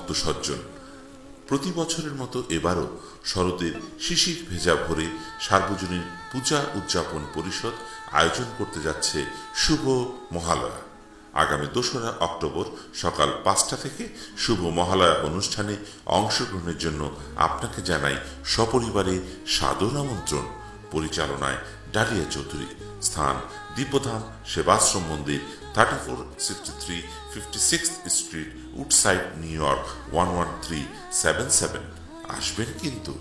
ভক্ত সজ্জন। প্রতি বছরের মতো এবারও শরতের শিশির ভেজা ভরে সার্বজনীন পূজা উদযাপন পরিষদ আয়োজন করতে যাচ্ছে শুভ মহালয়া। আগামী 2রা অক্টোবর সকাল 5টা থেকে শুভ মহালয়া অনুষ্ঠানে অংশগ্রহণের জন্য আপনাকে জানাই সপরিবারে সাদর আমন্ত্রণ। পরিচালনায় ডালিয়া চৌধুরী। স্থান দীপধাম সেবাশ্রম মন্দির, 3463 56th street, Woodside, new York 11377। আসবেন কিন্তু।